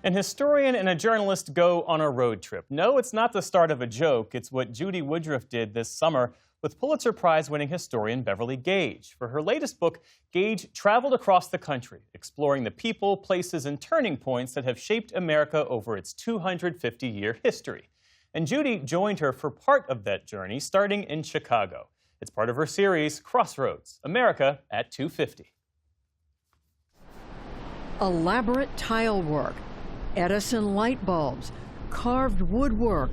An historian and a journalist go on a road trip. No, it's not the start of a joke. It's what Judy Woodruff did this summer with Pulitzer Prize-winning historian Beverly Gage. For her latest book, Gage traveled across the country, exploring the people, places, and turning points that have shaped America over its 250-year history. And Judy joined her for part of that journey, starting in Chicago. It's part of her series, Crossroads, America at 250. Elaborate tile work, Edison light bulbs, carved woodwork,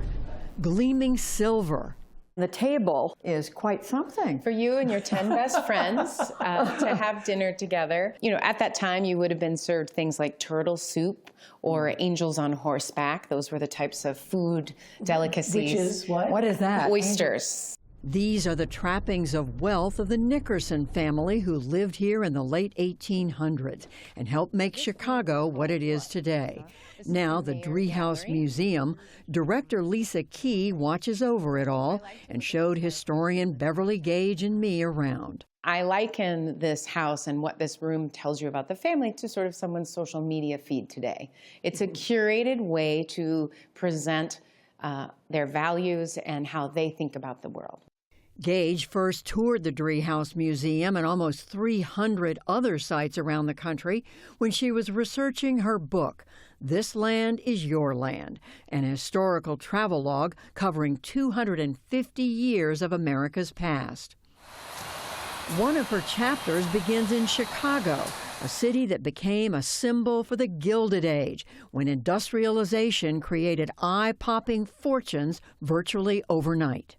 gleaming silver. The table is quite something. For you and your 10 best friends to have dinner together. You know, at that time, you would have been served things like turtle soup or angels on horseback. Those were the types of food delicacies. Which is what? What is that? Oysters. These are the trappings of wealth of the Nickerson family who lived here in the late 1800s and helped make Chicago what it is today. Now, the Driehaus Museum, director Lisa Key watches over it all and showed historian Beverly Gage and me around. I liken this house and what this room tells you about the family to sort of someone's social media feed today. It's a curated way to present their values and how they think about the world. Gage first toured the Driehaus Museum and almost 300 other sites around the country when she was researching her book, This Land is Your Land, an historical travelogue covering 250 years of America's past. One of her chapters begins in Chicago, a city that became a symbol for the Gilded Age, when industrialization created eye-popping fortunes virtually overnight.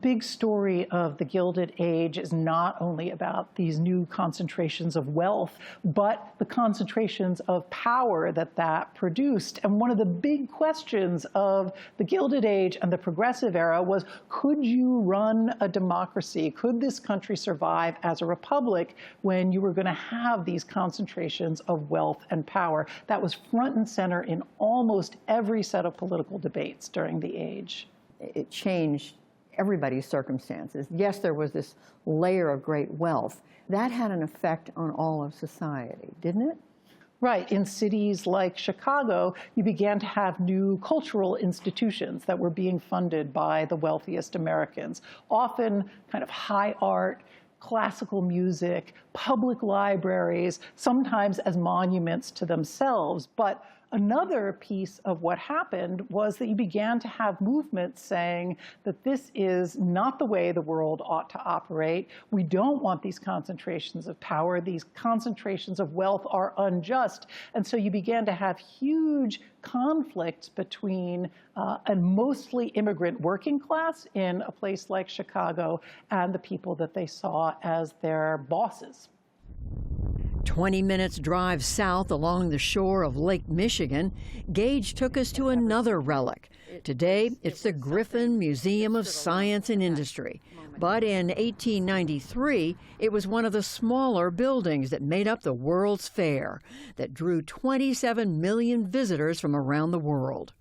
Big story of the Gilded Age is not only about these new concentrations of wealth, but the concentrations of power that produced. And one of the big questions of the Gilded Age and the Progressive Era was, could you run a democracy? Could this country survive as a republic when you were going to have these concentrations of wealth and power? That was front and center in almost every set of political debates during the age. It changed everybody's circumstances. Yes, there was this layer of great wealth. That had an effect on all of society, didn't it? Right. In cities like Chicago, you began to have new cultural institutions that were being funded by the wealthiest Americans, often kind of high art, classical music, public libraries, sometimes as monuments to themselves. But another piece of what happened was that you began to have movements saying that this is not the way the world ought to operate. We don't want these concentrations of power. These concentrations of wealth are unjust. And so you began to have huge conflicts between a mostly immigrant working class in a place like Chicago and the people that they saw as their bosses. 20 minutes drive south along the shore of Lake Michigan, Gage took us to another relic. Today, it's the Griffin Museum of Science and Industry. But in 1893, it was one of the smaller buildings that made up the World's Fair that drew 27 million visitors from around the world.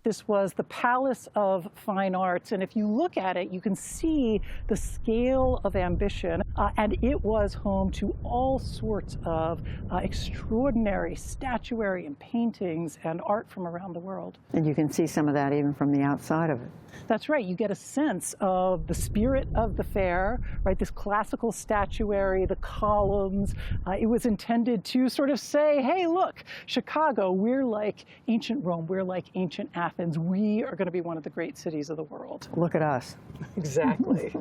This was the Palace of Fine Arts, and if you look at it, you can see the scale of ambition, and it was home to all sorts of extraordinary statuary and paintings and art from around the world. And you can see some of that even from the outside of it. That's right. You get a sense of the spirit of the fair, right? This classical statuary, the columns. It was intended to sort of say, hey, look, Chicago, we're like ancient Rome, we're like ancient Athens. We are going to be one of the great cities of the world. Look at us. Exactly.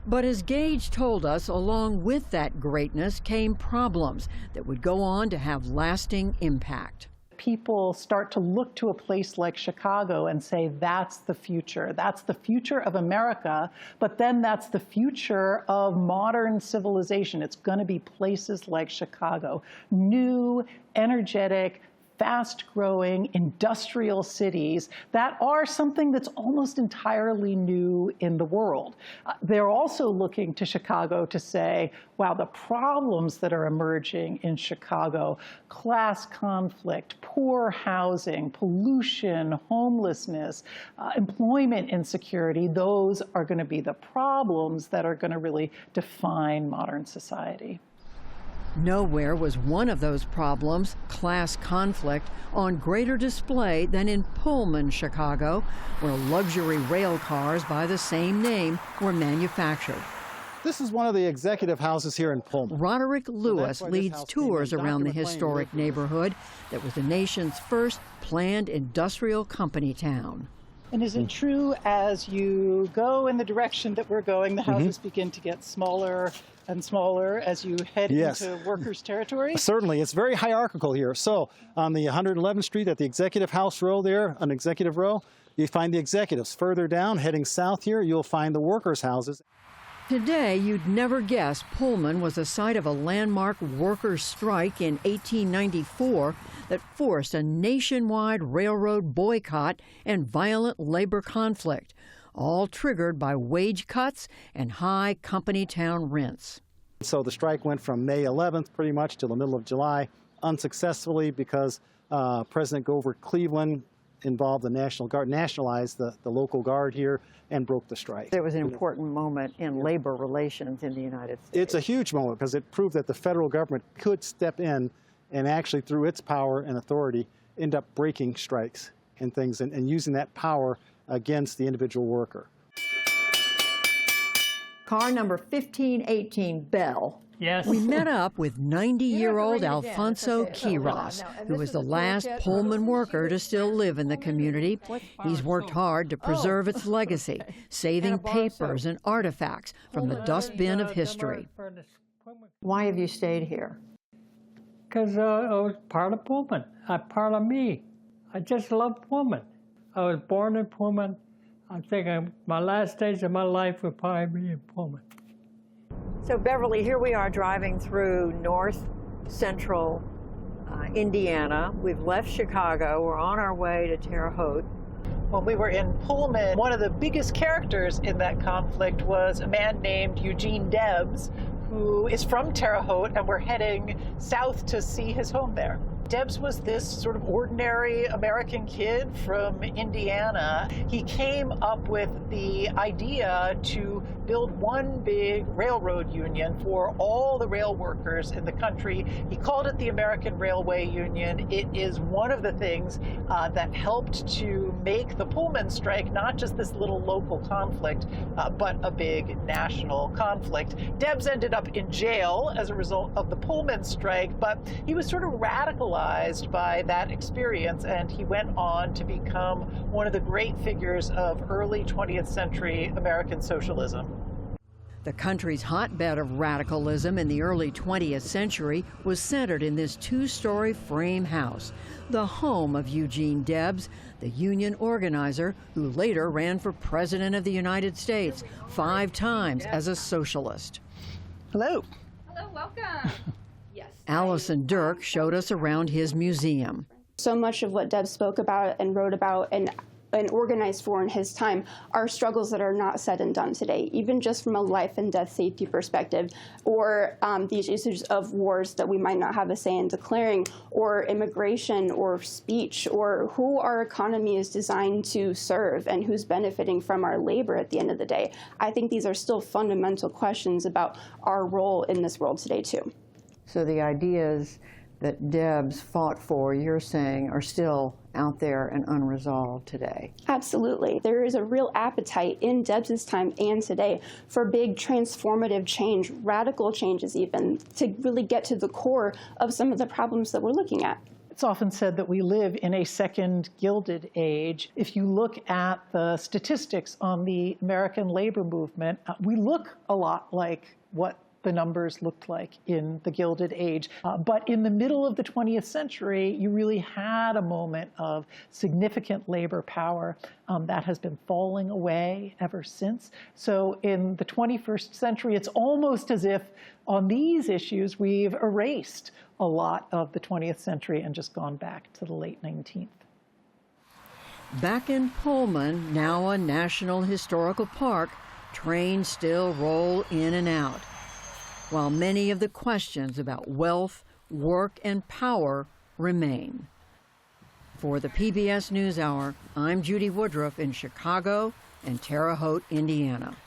But as Gage told us, along with that greatness came problems that would go on to have lasting impact. People start to look to a place like Chicago and say, that's the future. That's the future of America, but then that's the future of modern civilization. It's going to be places like Chicago, new, energetic, fast-growing industrial cities that are something that's almost entirely new in the world. They're also looking to Chicago to say, wow, the problems that are emerging in Chicago, class conflict, poor housing, pollution, homelessness, employment insecurity, those are going to be the problems that are going to really define modern society. Nowhere was one of those problems, class conflict, on greater display than in Pullman, Chicago, where luxury rail cars by the same name were manufactured. This is one of the executive houses here in Pullman. Roderick Lewis leads tours around the historic neighborhood that was the nation's first planned industrial company town. And is it true as you go in the direction that we're going, the houses begin to get smaller and smaller as you head into workers' territory? Certainly. It's very hierarchical here. So on the 111th Street at the executive house row there, an executive row, you find the executives. Further down, heading south here, you'll find the workers' houses. Today, you'd never guess Pullman was the site of a landmark workers' strike in 1894 that forced a nationwide railroad boycott and violent labor conflict, all triggered by wage cuts and high company town rents. So the strike went from May 11th pretty much to the middle of July, unsuccessfully because President Grover Cleveland involved the National Guard, nationalized the local guard here, and broke the strike. It was an important moment in labor relations in the United States. It's a huge moment because it proved that the federal government could step in and actually, through its power and authority, end up breaking strikes and things and using that power against the individual worker. Car number 1518, Bell. Yes. We met up with 90-year-old Alfonso Quiroz, who was the last Pullman worker to still live in the community. He's worked hard to preserve its legacy, saving papers and artifacts from the dustbin of history. Why have you stayed here? Because it was part of Pullman, part of me. I just love Pullman. I was born in Pullman. I think my last days of my life would probably be in Pullman. So Beverly, here we are driving through north central Indiana. We've left Chicago. We're on our way to Terre Haute. When we were in Pullman, one of the biggest characters in that conflict was a man named Eugene Debs, who is from Terre Haute, and we're heading south to see his home there. Debs was this sort of ordinary American kid from Indiana. He came up with the idea to build one big railroad union for all the rail workers in the country. He called it the American Railway Union. It is one of the things that helped to make the Pullman strike not just this little local conflict, but a big national conflict. Debs ended up in jail as a result of the Pullman strike, but he was sort of radicalized by that experience, and he went on to become one of the great figures of early 20th century American socialism. The country's hotbed of radicalism in the early 20th century was centered in this two-story frame house, the home of Eugene Debs, the union organizer who later ran for President of the United States 5 times as a socialist. Hello. Hello, welcome. Allison Dirk showed us around his museum. So much of what Debs spoke about and wrote about and organized for in his time are struggles that are not said and done today, even just from a life and death safety perspective, or these issues of wars that we might not have a say in declaring, or immigration, or speech, or who our economy is designed to serve and who's benefiting from our labor at the end of the day. I think these are still fundamental questions about our role in this world today, too. So the ideas that Debs fought for, you're saying, are still out there and unresolved today. Absolutely. There is a real appetite in Debs's time and today for big transformative change, radical changes even, to really get to the core of some of the problems that we're looking at. It's often said that we live in a second Gilded Age. If you look at the statistics on the American labor movement, we look a lot like what the numbers looked like in the Gilded Age. But in the middle of the 20th century, you really had a moment of significant labor power that has been falling away ever since. So in the 21st century, it's almost as if on these issues, we've erased a lot of the 20th century and just gone back to the late 19th. Back in Pullman, now a National Historical Park, trains still roll in and out, while many of the questions about wealth, work, and power remain. For the PBS News Hour, I'm Judy Woodruff in Chicago and Terre Haute, Indiana.